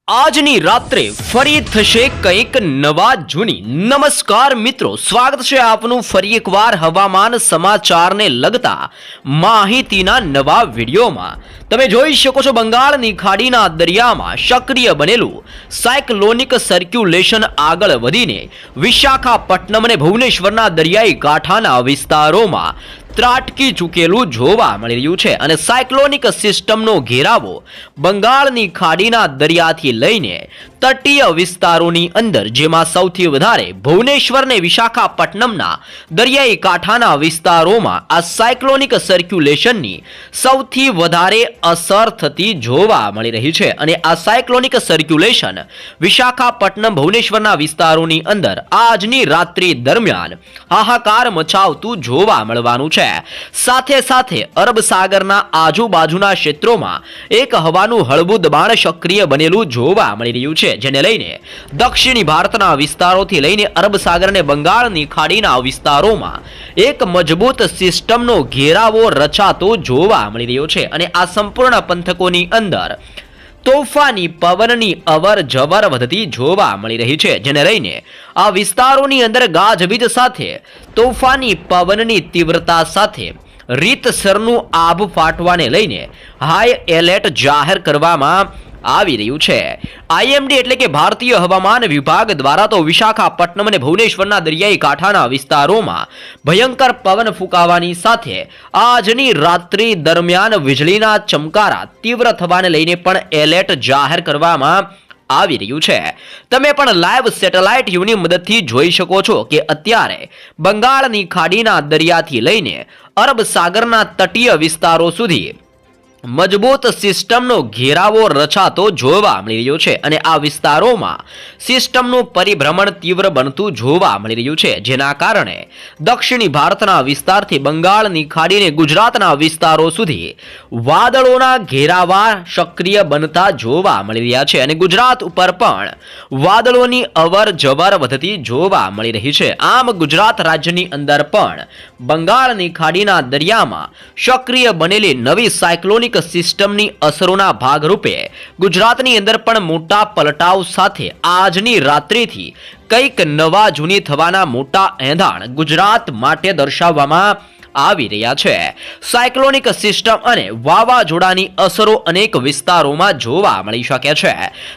આજની રાત્રે ફરી થશે કંઈક નવા જૂની. નમસ્કાર મિત્રો, સ્વાગત છે આપનું ફરી એકવાર હવામાન સમાચારને લગતા માહિતીના નવા વિડીયોમાં. તમે જોઈ શકો છો બંગાળની ખાડીના દરિયામાં સક્રિય બનેલું સાયક્લોનિક સર્ક્યુલેશન આગળ વધીને વિશાખાપટ્ટનમ અને ભુવનેશ્વરના દરિયાઈ કાંઠાના વિસ્તારોમાં ત્રાટકી ચૂકેલું જોવા મળી રહ્યું છે અને સાયક્લોનિક સિસ્ટમનો ઘેરાવો બંગાળની ખાડીના દરિયાથી લઈને તટીય વિસ્તારોની અંદર, જેમાં સૌથી વધારે ભુવનેશ્વર અને વિશાખાપટ્ટનમના દરિયાઈ કાંઠાના વિસ્તારોમાં આ સાયક્લોનિક સર્ક્યુલેશનની સૌથી વધારે અસર થતી જોવા મળી રહી છે. અને આ સાયક્લોનિક સર્ક્યુલેશન વિશાખાપટ્ટનમ ભુવનેશ્વરના વિસ્તારોની અંદર આજની રાત્રિ દરમિયાન હાહાકાર મચાવતું જોવા મળવાનું છે. સાથે સાથે અરબ સાગરના આજુબાજુના ક્ષેત્રોમાં એક હવાનું હળવું દબાણ સક્રિય બનેલું જોવા મળી રહ્યું છે, જેને લઈને દક્ષિણી ભારતના વિસ્તારોથી લઈને અરબ સાગર અને બંગાળની ખાડીના વિસ્તારોમાં એક મજબૂત સિસ્ટમનો ઘેરાવો રચાતો જોવા મળી રહ્યો છે. અને આ સંપૂર્ણ પંથકોની અંદર તોફાની પવનની અવર જવર વધતી જોવા મળી રહી છે, જેને લઈને આ વિસ્તારોની અંદર ગાજવીજ સાથે તોફાની પવનની તીવ્રતા સાથે રીતસરનું આભ ફાટવાને લઈને હાઈ એલર્ટ જાહેર કરવામાં આવી રહ્યું છે. આઈએમડી એટલે કે ભારતીય હવામાન વિભાગ દ્વારા તો વિશાખાપટ્ટનમ અને ભુવનેશ્વરના દરિયાઈ કાંઠાના વિસ્તારોમાં ભયંકર પવન ફૂંકાવાની સાથે આજની રાત્રિ દરમિયાન વીજળીના ચમકારા તીવ્ર થવાને લઈને પણ એલર્ટ જાહેર કરવામાં આવી રહ્યું છે. તમે પણ લાઈવ સેટેલાઇટ વ્યૂની મદદથી જોઈ શકો છો કે અત્યારે બંગાળની ખાડીના દરિયાથી લઈને અરબ સાગરના તટીય વિસ્તારો સુધી મજબૂત સિસ્ટમનો ઘેરાવો રચાતો જોવા મળી રહ્યો છે. અને આ વિસ્તારોમાં સિસ્ટમનું પરિભ્રમણ તીવ્ર બનતું જોવા મળી રહ્યું છે, જેના કારણે દક્ષિણી ભારતના વિસ્તારથી બંગાળની ખાડીને ગુજરાતના વિસ્તારો સુધી વાદળોના ઘેરાવા સક્રિય બનતા જોવા મળી રહ્યા છે. અને ગુજરાત ઉપર પણ વાદળોની અવર જવર વધતી જોવા મળી રહી છે. આમ ગુજરાત રાજ્યની અંદર પણ બંગાળની ખાડીના દરિયામાં સક્રિય બનેલી નવી સાયક્લોનિક સિસ્ટમની અસરોના ભાગરૂપે ગુજરાતની અંદર પણ મોટા પલટાવ સાથે આજની રાત્રિથી કંઈક નવા જૂની થવાના મોટા એંધાણ ગુજરાત માટે દર્શાવવામાં આવી રહ્યા છે. સાયક્લોનિક સિસ્ટમ અને વાવાઝોડાની અસરો અનેક વિસ્તારોમાં જોવા મળી શકે છે.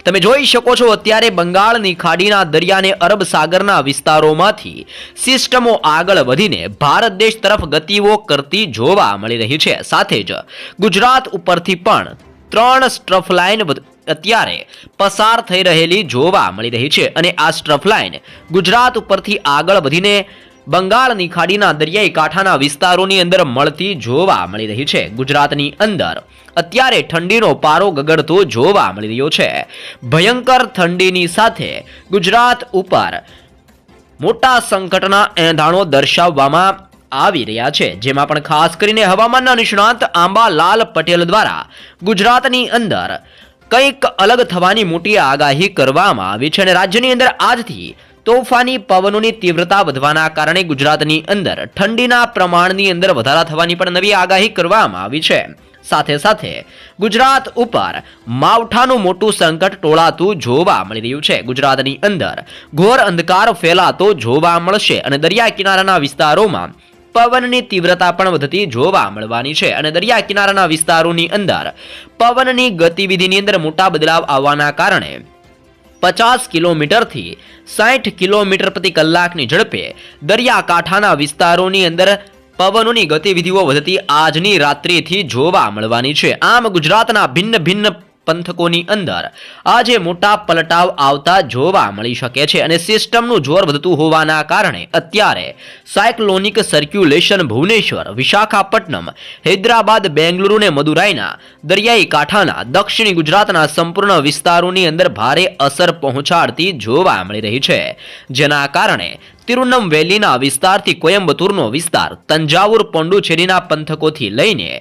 તમે જોઈ શકો છો અત્યારે બંગાળની ખાડીના દરિયાને અરબ સાગરના વિસ્તારોમાંથી સિસ્ટમો આગળ વધીને ભારત દેશ તરફ ગતિઓ કરતી જોવા મળી રહી છે. સાથે જ ગુજરાત ઉપરથી પણ 3 સ્ટ્રફ લાઇન અત્યારે પસાર થઈ રહેલી જોવા મળી રહી છે. અને આ સ્ટ્રફ લાઇન ગુજરાત ઉપરથી આગળ વધીને બંગાળની ખાડીના દરિયાઈ કાંઠાના વિસ્તારોની અંદર મળતી જોવા મળી રહી છે. ગુજરાતની અંદર અત્યારે ઠંડીનો પારો ગગડતો જોવા મળી રહ્યો છે. ભયંકર ઠંડીની સાથે ગુજરાત ઉપર મોટા સંકટના એંધાણો દર્શાવવામાં આવી રહ્યા છે, જેમાં પણ ખાસ કરીને હવામાનના નિષ્ણાંત આંબાલાલ પટેલ દ્વારા ગુજરાતની અંદર કંઈક અલગ થવાની મોટી આગાહી કરવામાં આવી છે. અને રાજ્યની અંદર આજથી તોફાની પવનોની તીવ્રતા વધવાના કારણે ગુજરાતની અંદર ઠંડીના પ્રમાણની અંદર વધારા થવાની પણ નવી આગાહી કરવામાં આવી છે. સાથે સાથે ગુજરાત ઉપર માવઠાનું મોટું સંકટ ટોળાતું જોવા મળી રહ્યું છે. ગુજરાતની અંદર ઘોર અંધકાર ફેલાતો જોવા મળશે અને દરિયા કિનારાના વિસ્તારોમાં પવનની તીવ્રતા પણ વધતી જોવા મળવાની છે. અને દરિયા કિનારાના વિસ્તારોની અંદર પવનની ગતિવિધિની અંદર મોટા બદલાવ આવવાના કારણે 50 કિલોમીટરથી 60 કિલોમીટર પ્રતિ કલાકની ઝડપે દરિયાકાંઠાના વિસ્તારોની અંદર પવનોની ગતિવિધિઓ વધતી આજની રાત્રિથી જોવા મળવાની છે. આમ ગુજરાતના ભિન્ન ભિન્ન પંથકોની અંદર આજે મોટા પલટાવ આવતા જોવા મળી શકે છે. અને સિસ્ટમનું જોર વધતું હોવાના કારણે અત્યારે સાયક્લોનિક સર્ક્યુલેશન ભુવનેશ્વર, વિશાખાપટ્ટનમ, હૈદરાબાદ, બેંગલુરુ અને મદુરાઈના દરિયાઈ કાંઠાના દક્ષિણી ગુજરાતના સંપૂર્ણ વિસ્તારોની અંદર ભારે અસર પહોંચાડતી જોવા મળી રહી છે. જેના કારણે તિરુનમવેલીના વિસ્તારથી કોયમ્બતુરનો વિસ્તાર, તંજાવુર, પોંડુચેરીના પંથકોથી લઈને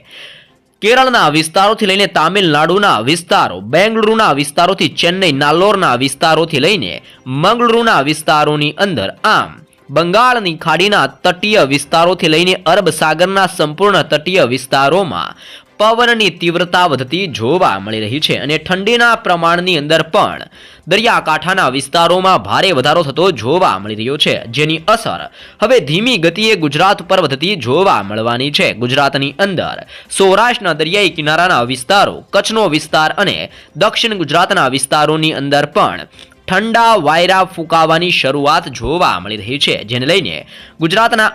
કેરળના વિસ્તારોથી લઈને તામિલનાડુના વિસ્તારો, બેંગલુરુના વિસ્તારોથી ચેન્નઈ, નાલ્લોરના વિસ્તારોથી લઈને મંગળુરુના વિસ્તારોની અંદર, આમ બંગાળની ખાડીના તટીય વિસ્તારોથી લઈને અરબ સાગરના સંપૂર્ણ તટીય વિસ્તારોમાં પવનની તીવ્રતા વધતી જોવા મળી રહી છે અને ઠંડીના પ્રમાણની અંદર પણ દરિયાકાંઠાના વિસ્તારોમાં ભારે વધારો થતો જોવા મળી રહ્યો છે, જેની અસર હવે ધીમી ગતિએ ગુજરાત પર વધતી જોવા મળવાની છે. ગુજરાતની અંદર સૌરાષ્ટ્રના દરિયાઈ કિનારાના વિસ્તારો, કચ્છનો વિસ્તાર અને દક્ષિણ ગુજરાતના વિસ્તારોની અંદર પણ ઠંડા વાયરા ફૂંકાવાની શરૂઆત જોવા મળી રહી છે, જેને લઈને ગુજરાતના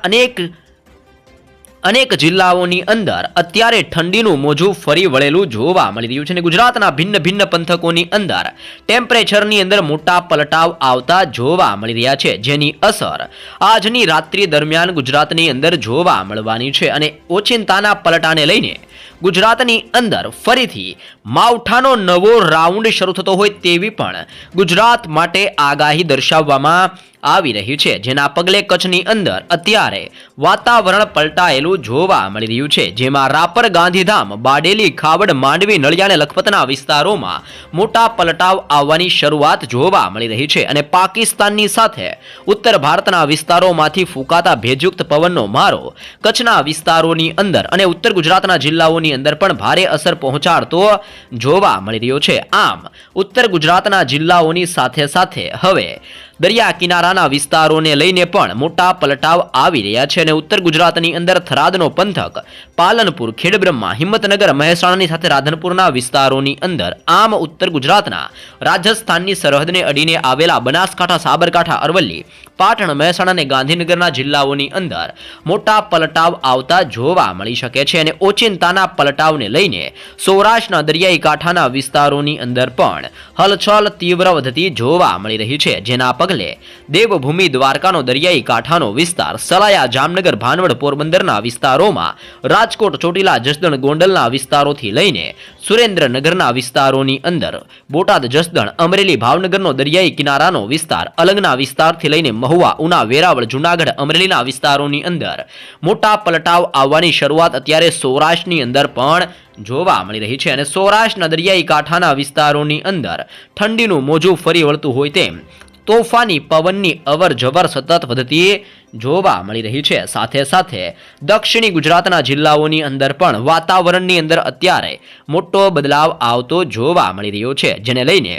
અનેક જિલ્લાઓની અંદર અત્યારે ઠંડીનું મોજું ફરી વળેલું જોવા મળી રહ્યું છે અને ગુજરાતના ભિન્ન પંથકોની અંદર ટેમ્પરેચરની અંદર મોટા પલટાવ આવતા જોવા મળી રહ્યા છે, જેની અસર આજની રાત્રિ દરમિયાન ગુજરાતની અંદર જોવા મળવાની છે અને ઓચિંતાના પલટાને લઈને ગુજરાતની અંદર ફરીથી માવઠાનો નવો રાઉન્ડ શરૂ થતો હોય તેવી પણ ગુજરાત માટે આગાહી દર્શાવવામાં આવી રહી છે, જેના પગલે કચ્છની અંદર અત્યારે વાતાવરણ પલટાયેલું જોવા મળી રહ્યું છે, જેમાં રાપર, ગાંધીધામ, બારડોલી, ખાવડ, માંડવી, નળિયા અને લખપતના વિસ્તારોમાં મોટા પલટાવ આવવાની શરૂઆત જોવા મળી રહી છે અને પાકિસ્તાનની સાથે ઉત્તર ભારતના વિસ્તારોમાંથી ફૂંકાતા ભેજયુક્ત પવનનો મારો કચ્છના વિસ્તારોની અંદર અને ઉત્તર ગુજરાતના જિલ્લાઓની અંદર પણ ભારે અસર પહોંચાડતો જોવા મળી રહ્યો છે. આમ ઉત્તર ગુજરાતના જિલ્લાઓની સાથે હવે દરિયા કિનારાના વિસ્તારોને લઈને પણ મોટા પલટાવ આવી રહ્યા છે અને ઉત્તર ગુજરાતની અંદર થરાદનો પંથક, પાલનપુર, ખેડબ્રહ્મા, હિંમતનગર, મહેસાણાની સાથે રાધનપુરના વિસ્તારોની અંદર, આમ ઉત્તર ગુજરાતના રાજસ્થાનની સરહદને અડીને આવેલા બનાસકાંઠા, સાબરકાંઠા, અરવલ્લી, પાટણ, મહેસાણા અને ગાંધીનગરના જિલ્લાઓની અંદર મોટા પલટાવ આવતા જોવા મળી શકે છે અને ઓચિંતાના પલટાવને લઈને સૌરાષ્ટ્રના દરિયાઈ કાંઠાના વિસ્તારોની અંદર પણ હલચલ તીવ્ર વધતી જોવા મળી રહી છે, જેના પગલે દેવભૂમિ દ્વારકાનો દરિયાઈ કાંઠાનો વિસ્તાર, સલાયા, જામનગર, ભાનવડ, પોરબંદરના વિસ્તારોમાં, રાજકોટ, ચોટીલા, જસદણ, ગોંડલના વિસ્તારોથી લઈને સુરેન્દ્રનગરના વિસ્તારોની અંદર, બોટાદ, જસદણ, અમરેલી, ભાવનગરનો દરિયાઈ કિનારાનો વિસ્તાર, અલંગના વિસ્તારથી લઈને મહુવા, ઉના, વેરાવળ, જૂનાગઢ, અમરેલીના વિસ્તારોની અંદર મોટા પલટાવ આવવાની શરૂઆત અત્યારે સૌરાષ્ટ્રની અંદર પણ જોવા મળી રહી છે અને સૌરાષ્ટ્રના દરિયાઈ કાંઠાના વિસ્તારોની અંદર ઠંડીનું મોજું ફરી વળતું હોય તેમ તોફાની પવનની અવર જવર સતત વધતી જોવા મળી રહી છે. સાથે દક્ષિણી ગુજરાતના જિલ્લાઓની અંદર પણ વાતાવરણની અંદર અત્યારે મોટો બદલાવ આવતો જોવા મળી રહ્યો છે, જેને લઈને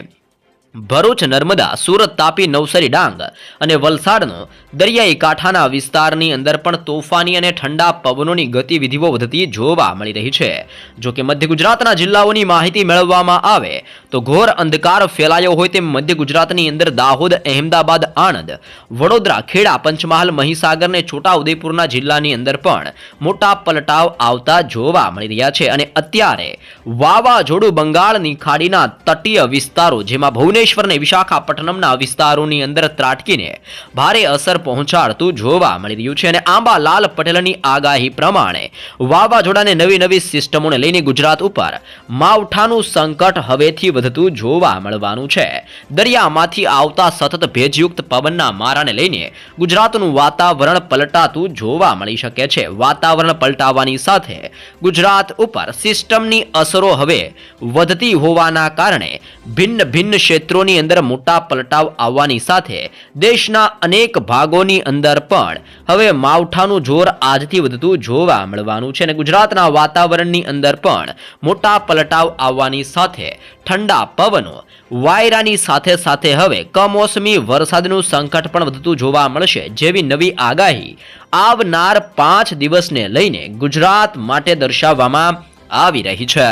ભરૂચ, નર્મદા, સુરત, તાપી, નવસારી, ડાંગ અને વલસાડનો દરિયાઈ કાંઠાના વિસ્તારની અંદર પણ તોફાની અને ઠંડા પવનોની ગતિવિધિઓ વધતી જોવા મળી રહી છે. જો કે મધ્ય ગુજરાતના જિલ્લાઓની માહિતી મેળવવામાં આવે તો ઘોર અંધકાર ફેલાયો હોય તેમ મધ્ય ગુજરાતની અંદર દાહોદ, અહેમદાબાદ, આણંદ, વડોદરા, ખેડા, પંચમહાલ, મહીસાગર અને છોટાઉદેપુરના જિલ્લાની અંદર પણ મોટા પલટાવ આવતા જોવા મળી રહ્યા છે અને અત્યારે વાવાઝોડું બંગાળની ખાડીના તટીય વિસ્તારો, જેમાં ભુવનેશ્વર અને વિશાખાપટ્ટનમના વિસ્તારોની અંદર ત્રાટકીને ભારે અસર પહોંચાડતું જોવા મળી રહ્યું છે અને આંબાલાલ પટેલની આગાહી પ્રમાણે વાવાઝોડાને નવી સિસ્ટમોને લઈને ગુજરાત ઉપર માવઠાનું સંકટ હવેથી વધતું જોવા મળવાનું છે. દરિયામાંથી આવતા સતત ભેજયુક્ત પવનના મારાને લઈને ગુજરાતનું વાતાવરણ પલટાતું જોવા મળી શકે છે. વાતાવરણ પલટાવાની સાથે ગુજરાત ઉપર સિસ્ટમની અસરો હવે વધતી હોવાના કારણે ભિન્ન ક્ષેત્રોની અંદર મોટા પલટાવ આવવાની સાથે દેશના અનેક ભાગોની અંદર પણ હવે માવઠાનું જોર આજથી વધતું જોવા મળવાનું છે અને ગુજરાતના વાતાવરણની અંદર પણ મોટા પલટાવ આવવાની સાથે ઠંડા પવનો, વાયરાની સાથે હવે કમોસમી વરસાદનું સંકટ પણ વધતું જોવા મળશે, જેવી નવી આગાહી આવનાર 5 દિવસને લઈને ગુજરાત માટે દર્શાવવામાં આવી રહી છે.